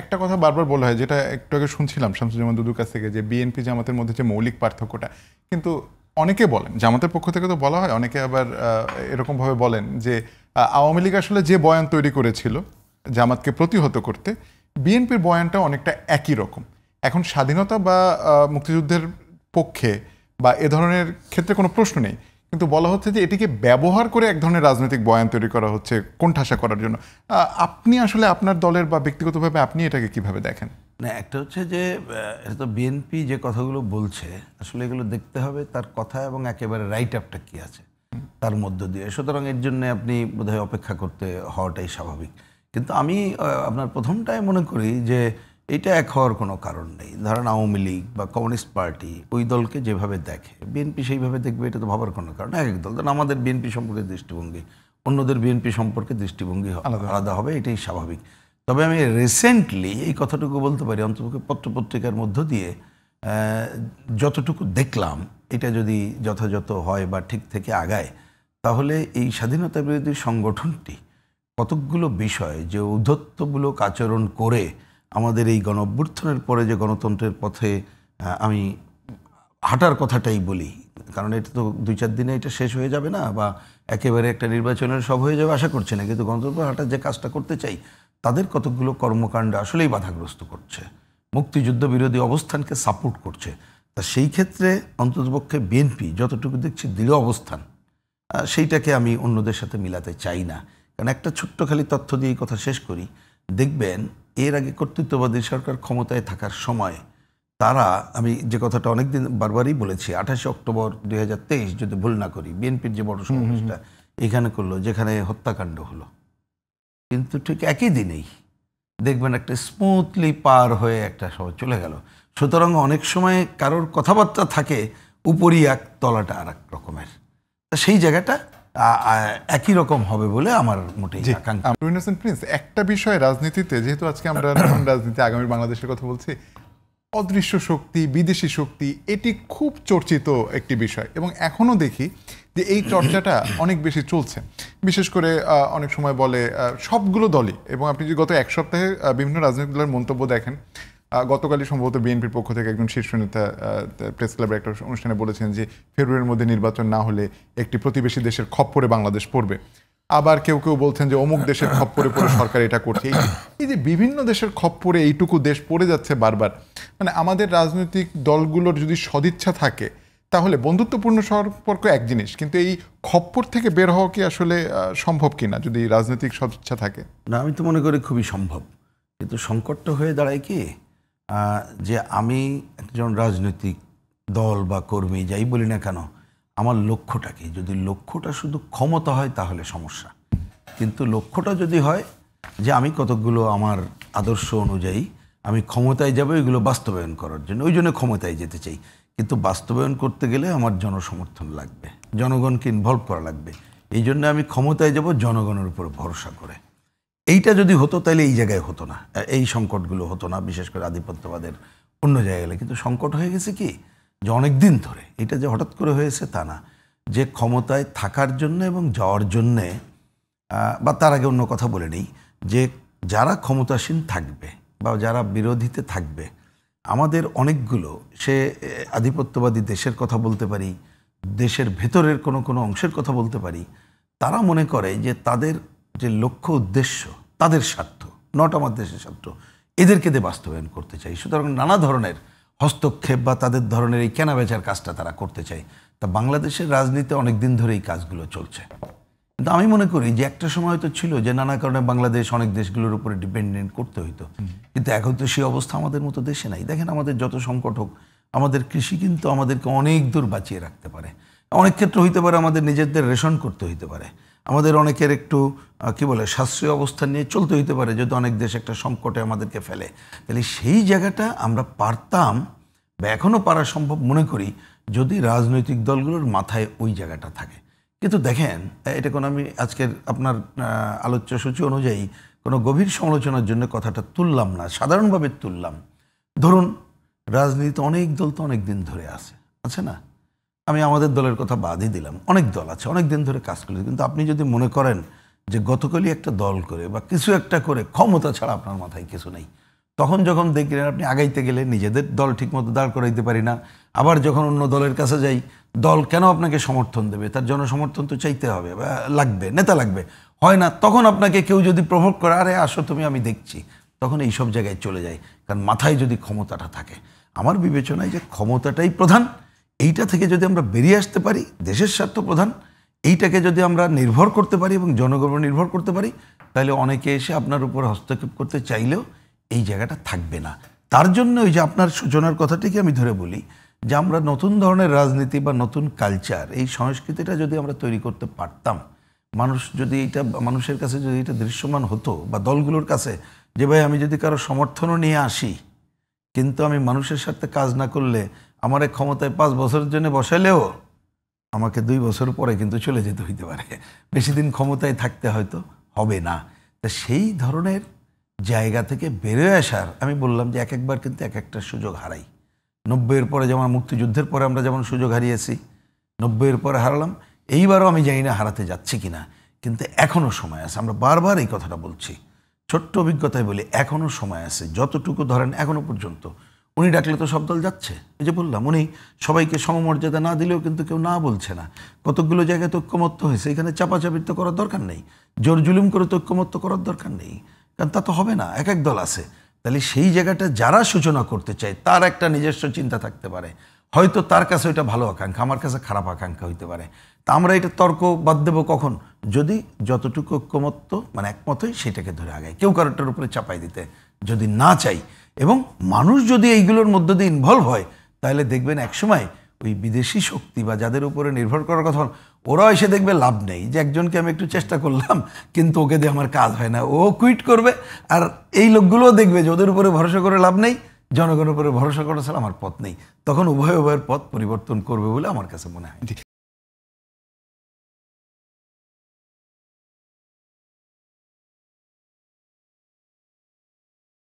একটা কথা বারবার বলা হয়, যেটা একটু আগে শুনছিলাম শামসুজ্জামান দুদুর কাছ থেকে, যে বিএনপি জামাতের মধ্যে যে মৌলিক পার্থক্যটা, কিন্তু অনেকে বলেন, জামাতের পক্ষ থেকে তো বলা হয়, অনেকে আবার এরকমভাবে বলেন যে আওয়ামী লীগ আসলে যে বয়ান তৈরি করেছিল জামাতকে প্রতিহত করতে, বিএনপির বয়ানটা অনেকটা একই রকম। এখন স্বাধীনতা বা মুক্তিযুদ্ধের পক্ষে বা এ ধরনের ক্ষেত্রে কোনো প্রশ্ন নেই, কিন্তু বলা হচ্ছে যে এটিকে ব্যবহার করে এক ধরনের রাজনৈতিক বয়ান তৈরি করা হচ্ছে কোণঠাসা করার জন্য। আপনি আসলে আপনার দলের বা ব্যক্তিগতভাবে আপনি এটাকে কিভাবে দেখেন? না, একটা হচ্ছে যে এটা তো বিএনপি যে কথাগুলো বলছে, আসলে এগুলো দেখতে হবে তার কথা এবং একেবারে রাইট আপটা কি আছে তার মধ্য দিয়ে। সুতরাং এর জন্য আপনি বোধহয় অপেক্ষা করতে হওয়াটাই স্বাভাবিক। কিন্তু আমি আপনার প্রথমটাই মনে করি যে এটা এক হওয়ার কোনো কারণ নেই। ধরেন আওয়ামী লীগ বা কমিউনিস্ট পার্টি ওই দলকে যেভাবে দেখে, বিএনপি সেইভাবে দেখবে, এটা তো ভাবার কোনো কারণ। এক এক দল, ধরেন আমাদের বিএনপি সম্পর্কে দৃষ্টিভঙ্গি, অন্যদের বিএনপি সম্পর্কে দৃষ্টিভঙ্গি আলাদা হবে, এটাই স্বাভাবিক। তবে আমি রিসেন্টলি এই কথাটুকু বলতে পারি, অন্ততপক্ষে পত্রপত্রিকার মধ্য দিয়ে যতটুকু দেখলাম, এটা যদি যথাযথ হয় বা ঠিক থেকে আগায়, তাহলে এই স্বাধীনতা বিরোধী সংগঠনটি কতকগুলো বিষয় যে ঔদ্ধত্যমূলক আচরণ করে আমাদের এই গণ অভ্যুত্থানের পরে যে গণতন্ত্রের পথে আমি হাঁটার কথাটাই বলি, কারণ এটা তো 2-4 দিনে এটা শেষ হয়ে যাবে না, বা একেবারে একটা নির্বাচনের সব হয়ে যাবে আশা করছি না, কিন্তু গণতন্ত্র হাঁটার যে কাজটা করতে চাই, তাদের কতকগুলো কর্মকাণ্ড আসলেই বাধাগ্রস্ত করছে, মুক্তিযুদ্ধ বিরোধী অবস্থানকে সাপোর্ট করছে। তা সেই ক্ষেত্রে অন্ততপক্ষে বিএনপি যতটুকু দেখছি দৃঢ় অবস্থান, সেইটাকে আমি অন্যদের সাথে মিলাতে চাই না। কারণ একটা ছোট্ট খালি তথ্য দিয়ে কথা শেষ করি, দেখবেন এর আগে কর্তৃত্ববাদী সরকার ক্ষমতায় থাকার সময় তারা, আমি যে কথাটা অনেকদিন বারবারই বলেছি, 28 অক্টোবর 2023 যদি ভুল না করি, বিএনপির যে বড় সমাবেশটা এখানে করলো, যেখানে হত্যাকাণ্ড হলো, কিন্তু ঠিক একই দিনেই দেখবেন একটা স্মুথলি পার হয়ে একটা সময় চলে গেল। সুতরাং অনেক সময় কারোর কথাবার্তা থাকে উপরই এক, তলাটা আর এক রকমের, সেই জায়গাটা একই রকম হবে বলে আমার মোটেই আকাঙ্ক্ষা। প্রিন্স, একটা বিষয় রাজনীতিতে, যেহেতু আজকে আমরা রাজনীতি আগামী বাংলাদেশের কথা বলছি, অদৃশ্য শক্তি, বিদেশি শক্তি, এটি খুব চর্চিত একটি বিষয়, এবং এখনও দেখি যে এই চর্চাটা অনেক বেশি চলছে। বিশেষ করে অনেক সময় বলে সবগুলো দলই, এবং আপনি যদি গত এক সপ্তাহে বিভিন্ন রাজনৈতিক দলের মন্তব্য দেখেন, গতকালই সম্ভবত বিএনপির পক্ষ থেকে একজন শীর্ষ নেতা প্রেস ক্লাবের একটা অনুষ্ঠানে বলেছেন যে ফেব্রুয়ারির মধ্যে নির্বাচন না হলে একটি প্রতিবেশী দেশের খপ্পরে বাংলাদেশ পড়বে। আবার কেউ কেউ বলছেন যে অমুক দেশের খপ্পরে পড়ে সরকার এটা করছে। এই যে বিভিন্ন দেশের খপ্পরে এইটুকু দেশ পড়ে যাচ্ছে বারবার, মানে আমাদের রাজনৈতিক দলগুলোর যদি সদিচ্ছা থাকে তাহলে বন্ধুত্বপূর্ণ সম্পর্ক এক জিনিস, কিন্তু এই খপ্পর থেকে বের হওয়া কি আসলে সম্ভব কিনা যদি রাজনৈতিক সদিচ্ছা থাকে? না, আমি তো মনে করি খুবই সম্ভব, কিন্তু সংকটটা হয়ে দাঁড়ায় কি, যে আমি একজন রাজনৈতিক দল বা কর্মী যাই বলি না কেন, আমার লক্ষ্যটা কি? যদি লক্ষ্যটা শুধু ক্ষমতা হয় তাহলে সমস্যা, কিন্তু লক্ষ্যটা যদি হয় যে আমি কতকগুলো আমার আদর্শ অনুযায়ী আমি ক্ষমতায় যাব এগুলো বাস্তবায়ন করার জন্য, ওই জন্য ক্ষমতায় যেতে চাই, কিন্তু বাস্তবায়ন করতে গেলে আমার জনসমর্থন লাগবে, জনগণকে ইনভলভ করা লাগবে। এই জন্য আমি ক্ষমতায় যাব জনগণের উপর ভরসা করে। এইটা যদি হতো তাহলে এই জায়গায় হতো না, এই সংকটগুলো হতো না, বিশেষ করে আধিপত্যবাদের অন্য জায়গায়। কিন্তু সংকট হয়ে গেছে কি, যে অনেক দিন ধরে, এটা যে হঠাৎ করে হয়েছে তা না, যে ক্ষমতায় থাকার জন্য এবং যাওয়ার জন্যে, বা তার আগে অন্য কথা বলে নেই, যে যারা ক্ষমতাসীন থাকবে বা যারা বিরোধীতে থাকবে, আমাদের অনেকগুলো, সে আধিপত্যবাদী দেশের কথা বলতে পারি, দেশের ভেতরের কোনো অংশের কথা বলতে পারি, তারা মনে করে যে তাদের যে লক্ষ্য উদ্দেশ্য, তাদের স্বার্থ, নট আমার দেশের স্বার্থ, এদেরকে দিয়ে বাস্তবায়ন করতে চাই। সুতরাং নানা ধরনের হস্তক্ষেপ বা তাদের ধরনের এই কেনাবেচার কাজটা তারা করতে চায়। তা বাংলাদেশের রাজনীতিতে অনেক দিন ধরে এই কাজগুলো চলছে। কিন্তু আমি মনে করি যে একটা সময় তো ছিল যে নানা কারণে বাংলাদেশ অনেক দেশগুলোর উপরে ডিপেন্ডেন্ট করতে হইতো, কিন্তু এখন তো সেই অবস্থা আমাদের মতো দেশে নাই। দেখেন, আমাদের যত সংকট হোক, আমাদের কৃষি কিন্তু আমাদেরকে অনেক দূর বাঁচিয়ে রাখতে পারে। অনেক ক্ষেত্রে হইতে পারে আমাদের নিজেদের রেশন করতে হইতে পারে, আমাদের অনেকের একটু কি বলে সাশ্রয়ী অবস্থান নিয়ে চলতে হইতে পারে, যদি অনেক দেশ একটা সংকটে আমাদেরকে ফেলে। তাহলে সেই জায়গাটা আমরা পারতাম, বা এখনও পারা সম্ভব মনে করি, যদি রাজনৈতিক দলগুলোর মাথায় ওই জায়গাটা থাকে। কিন্তু দেখেন, এটা কোনো আমি আজকের আপনার আলোচ্য সূচি অনুযায়ী কোনো গভীর সমালোচনার জন্য কথাটা তুললাম না, সাধারণভাবে তুললাম। ধরুন, রাজনীতিতে অনেক দল তো অনেক দিন ধরে আছে না, আমি আমাদের দলের কথা বাদই দিলাম, অনেক দল আছে, অনেক দিন ধরে কাজ করছে। কিন্তু আপনি যদি মনে করেন যে গতকালই একটা দল করে বা কিছু একটা করে ক্ষমতা ছাড়া আপনার মাথায় কিছু নেই, তখন যখন দেখলেন আপনি আগাইতে গেলে নিজেদের দল ঠিকমতো দাঁড় করাইতে পারি না, আবার যখন অন্য দলের কাছে যাই, দল কেন আপনাকে সমর্থন দেবে? তার জনসমর্থন তো চাইতে হবে, বা লাগবে, নেতা লাগবে, হয় না। তখন আপনাকে কেউ যদি প্রভোগ করে, আরে আসো তুমি, আমি দেখছি, তখন এই সব জায়গায় চলে যায়। কারণ মাথায় যদি ক্ষমতাটা থাকে, আমার বিবেচনায় যে ক্ষমতাটাই প্রধান, এইটা থেকে যদি আমরা বেরিয়ে আসতে পারি, দেশের স্বার্থ প্রধান, এইটাকে যদি আমরা নির্ভর করতে পারি এবং জনগণ নির্ভর করতে পারি, তাহলে অনেকে এসে আপনার উপর হস্তক্ষেপ করতে চাইলেও এই জায়গাটা থাকবে না। তার জন্য ওই যে আপনার সূচনার কথাটিকে আমি ধরে বলি যে আমরা নতুন ধরনের রাজনীতি বা নতুন কালচার, এই সংস্কৃতিটা যদি আমরা তৈরি করতে পারতাম, মানুষ যদি এটা, মানুষের কাছে যদি এটা দৃশ্যমান হতো, বা দলগুলোর কাছে, যে ভাই আমি যদি কারো সমর্থনও নিয়ে আসি, কিন্তু আমি মানুষের সাথে কাজ না করলে আমার এই ক্ষমতায় 5 বছরের জন্য বসাইলেও আমাকে 2 বছর পরে কিন্তু চলে যেতে হইতে পারে, বেশি দিন ক্ষমতায় থাকতে হয়তো হবে না। তা সেই ধরনের জায়গা থেকে বেরোয় আসার, আমি বললাম যে একবার কিন্তু এক একটা সুযোগ হারাই। 90-এর পরে যেমন মুক্তিযুদ্ধের পরে আমরা যেমন সুযোগ হারিয়েছি, 90-এর পরে হারালাম, এইবারও আমি জানি না হারাতে যাচ্ছি কিনা, কিন্তু এখনও সময় আছে। আমরা বারবার এই কথাটা বলছি, ছোট্ট অভিজ্ঞতায় বলি, এখনও সময় আছে। যতটুকু ধরেন এখনও পর্যন্ত উনি ডাকলে তো সব দল যাচ্ছে। এই যে বললাম, উনি সবাইকে সমমর্যাদা না দিলেও কিন্তু কেউ না বলছে না। কতকগুলো জায়গায় তো ঐক্যমত্য হয়েছে, এখানে চাপাচাপির তো করার দরকার নেই, জোর জুলুম করে তো ঐক্যমত্য করার দরকার নেই, কারণ তা তো হবে না, এক এক দল আছে। তাহলে সেই জায়গাটা যারা সূচনা করতে চায় তার একটা নিজস্ব চিন্তা থাকতে পারে, হয়তো তার কাছে ওইটা ভালো আকাঙ্ক্ষা, আমার কাছে খারাপ আকাঙ্ক্ষা হইতে পারে। তা আমরা এটা তর্ক বাদ দেবো কখন? যদি যতটুকু ঐক্যমত্য মানে একমত হয় সেটাকে ধরে আগায়, কেউ কারোটার উপরে চাপাই দিতে যদি না চাই, এবং মানুষ যদি এইগুলোর মধ্য দিয়ে ইনভলভ হয়, তাহলে দেখবেন একসময় ওই বিদেশি শক্তি বা যাদের উপরে নির্ভর করার কথা, ওরা এসে দেখবে লাভ নেই, যে একজনকে আমি একটু চেষ্টা করলাম কিন্তু ওকে দিয়ে আমার কাজ হয় না, ও কুইট করবে। আর এই লোকগুলোও দেখবে যে ওদের উপরে ভরসা করে লাভ নেই, জনগণের উপরে ভরসা করা ছাড়া আমার পথ নেই। তখন উভয়ের পথ পরিবর্তন করবে বলে আমার কাছে মনে হয়।